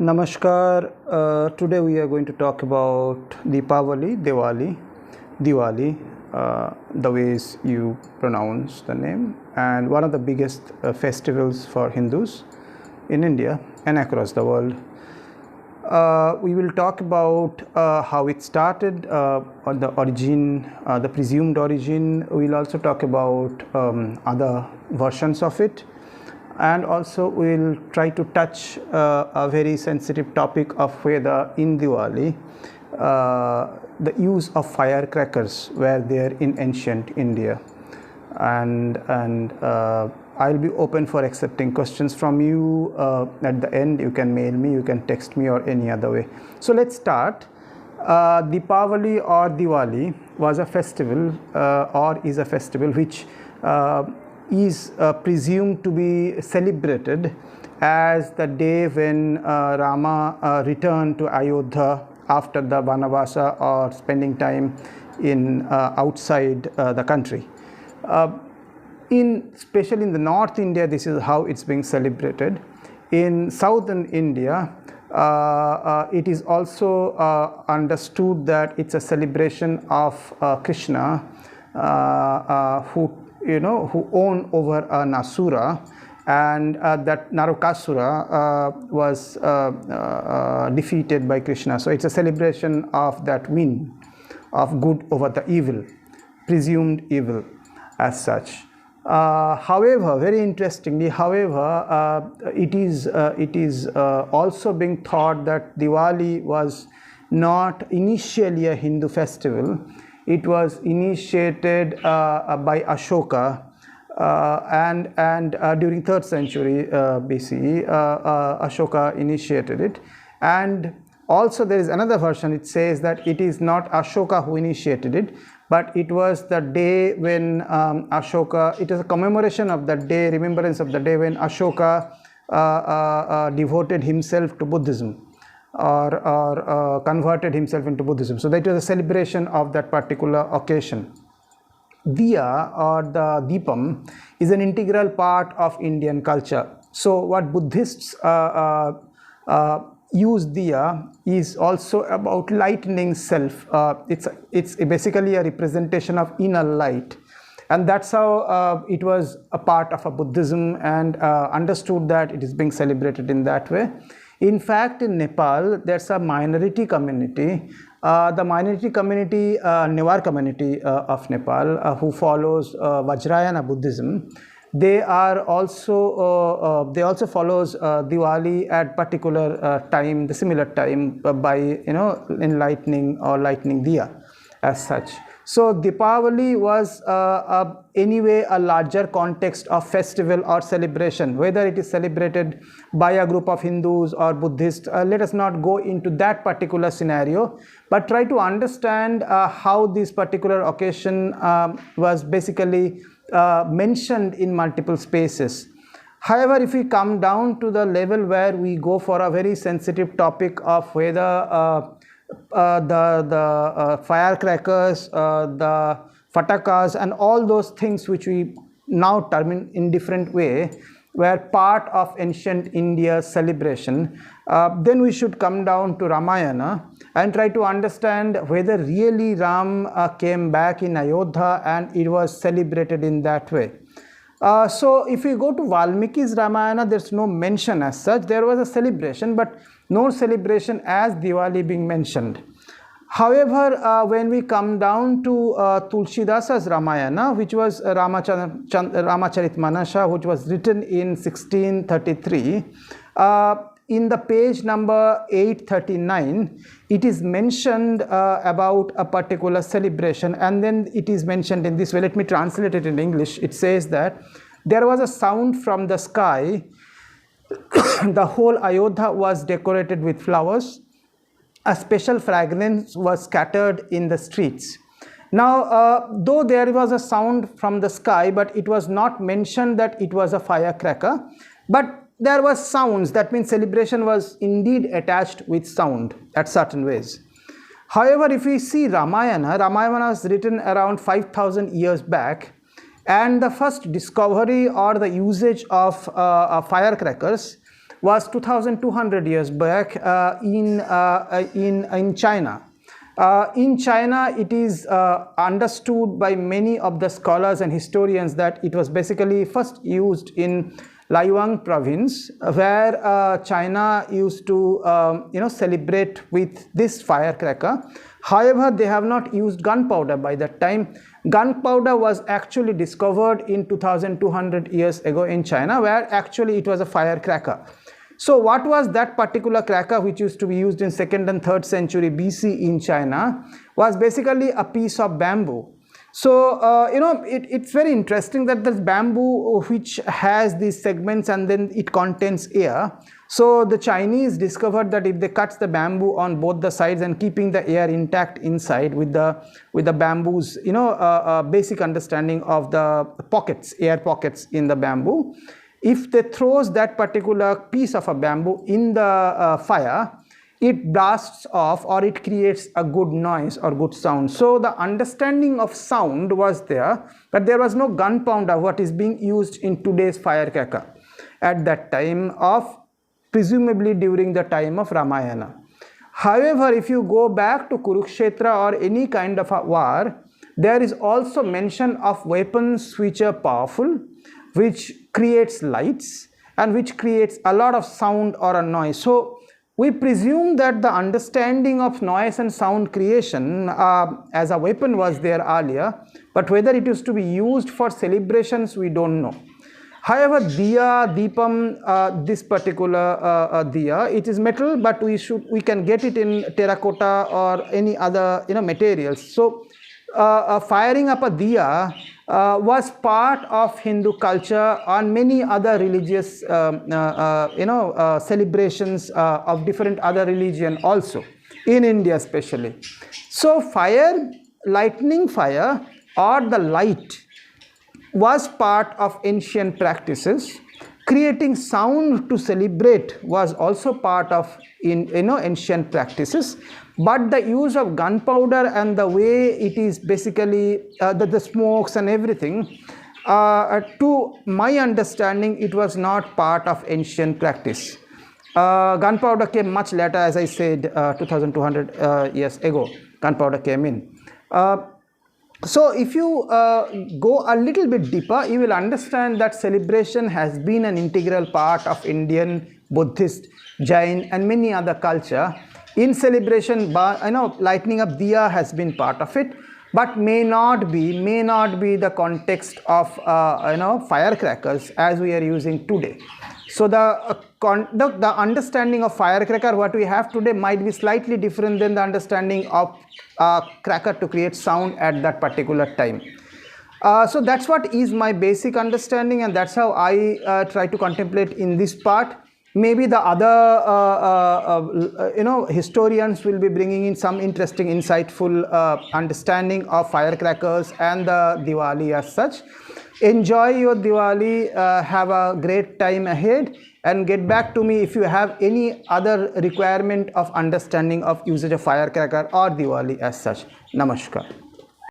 Namaskar. Today we are going to talk about Deepavali, Diwali, the ways you pronounce the name, and one of the biggest festivals for Hindus in India and across the world. We will talk about how it started, on the origin, the presumed origin. We'll also talk about other versions of it, and also we'll try to touch a very sensitive topic of whether in Diwali the use of firecrackers were there in ancient India, and I'll be open for accepting questions from you. At the end, you can mail me, you can text me, or any other way. So let's start. Deepavali or Diwali was a festival or is a festival which is presumed to be celebrated as the day when Rama returned to Ayodhya after the Vanavasa, or spending time in outside the country. Especially in the North India, this is how it's being celebrated. In Southern India, it is also understood that it's a celebration of Krishna, who owned over an asura, and that Narakasura was defeated by Krishna. So it's a celebration of that win of good over the evil, presumed evil as such. However, very interestingly, it is also being thought that Diwali was not initially a Hindu festival. It was initiated by Ashoka, and during 3rd century BCE, Ashoka initiated it. And also there is another version. It says that it is not Ashoka who initiated it, but it was the day when Ashoka, it is a commemoration of the day, remembrance of the day when Ashoka devoted himself to Buddhism, or converted himself into Buddhism. So that was a celebration of that particular occasion. Diya, or the Deepam, is an integral part of Indian culture. So what Buddhists use Diya is also about lightening self. It's basically a representation of inner light, and that's how it was a part of a Buddhism, and understood that it is being celebrated in that way. In fact, in Nepal, there's a minority community, the minority community, Newar community of Nepal, who follows Vajrayana Buddhism. They also follows Diwali at particular time, the similar time, by enlightening or lightening Diya as such. So Deepavali was anyway a larger context of festival or celebration. Whether it is celebrated by a group of Hindus or Buddhists, let us not go into that particular scenario, but try to understand how this particular occasion was basically mentioned in multiple spaces. However, if we come down to the level where we go for a very sensitive topic of whether the firecrackers, the fatakas, and all those things which we now term in different way were part of ancient India's celebration, then we should come down to Ramayana and try to understand whether really Ram came back in Ayodhya and it was celebrated in that way. So if we go to Valmiki's Ramayana, there's no mention as such. There was a celebration, but no celebration as Diwali being mentioned. However, when we come down to Tulsidasa's Ramayana, which was Ramacharitmanasa, which was written in 1633, in the page number 839, it is mentioned about a particular celebration, and then it is mentioned in this way. Let me translate it in English. It says that there was a sound from the sky. The whole Ayodhya was decorated with flowers. A special fragrance was scattered in the streets. Now, though there was a sound from the sky, but it was not mentioned that it was a firecracker, but there was sounds. That means celebration was indeed attached with sound at certain ways. However, if we see Ramayana was written around 5,000 years back, and the first discovery or the usage of firecrackers was 2200 years back in China. In China, it is understood by many of the scholars and historians that it was basically first used in Liuang province, where China used to celebrate with this firecracker. However, they have not used gunpowder by that time. Gunpowder was actually discovered in 2200 years ago in China, where actually it was a firecracker. So what was that particular cracker which used to be used in 2nd and 3rd century BC in China was basically a piece of bamboo. So it's very interesting that this bamboo which has these segments and then it contains air. So the Chinese discovered that if they cut the bamboo on both the sides and keeping the air intact inside with the bamboo's basic understanding of the pockets, air pockets in the bamboo, if they throws that particular piece of a bamboo in the fire, it blasts off or it creates a good noise or good sound. So the understanding of sound was there, but there was no gunpowder, what is being used in today's firecracker at that time of, presumably during the time of Ramayana. However, if you go back to Kurukshetra or any kind of a war, there is also mention of weapons which are powerful, which creates lights and which creates a lot of sound or a noise. So we presume that the understanding of noise and sound creation as a weapon was there earlier, but whether it is to be used for celebrations, we don't know. However, diya, deepam, this particular diya, it is metal, but we can get it in terracotta or any other materials. So firing up a diya was part of Hindu culture and many other religious celebrations of different other religion also, in India especially. So fire, lightning fire or the light was part of ancient practices. Creating sound to celebrate was also part of ancient practices. But the use of gunpowder and the way it is basically the smokes and everything, to my understanding, it was not part of ancient practice. Gunpowder came much later, as I said, 2200 years ago, gunpowder came in. So if you go a little bit deeper, you will understand that celebration has been an integral part of Indian, Buddhist, Jain and many other culture. In celebration, lighting up diya has been part of it, but may not be the context of firecrackers as we are using today. So the understanding of firecracker what we have today might be slightly different than the understanding of cracker to create sound at that particular time. So that's what is my basic understanding, and that's how I try to contemplate in this part. Maybe the other historians will be bringing in some interesting, insightful understanding of firecrackers and the Diwali as such. Enjoy your Diwali, have a great time ahead, and get back to me if you have any other requirement of understanding of usage of firecracker or Diwali as such. Namaskar.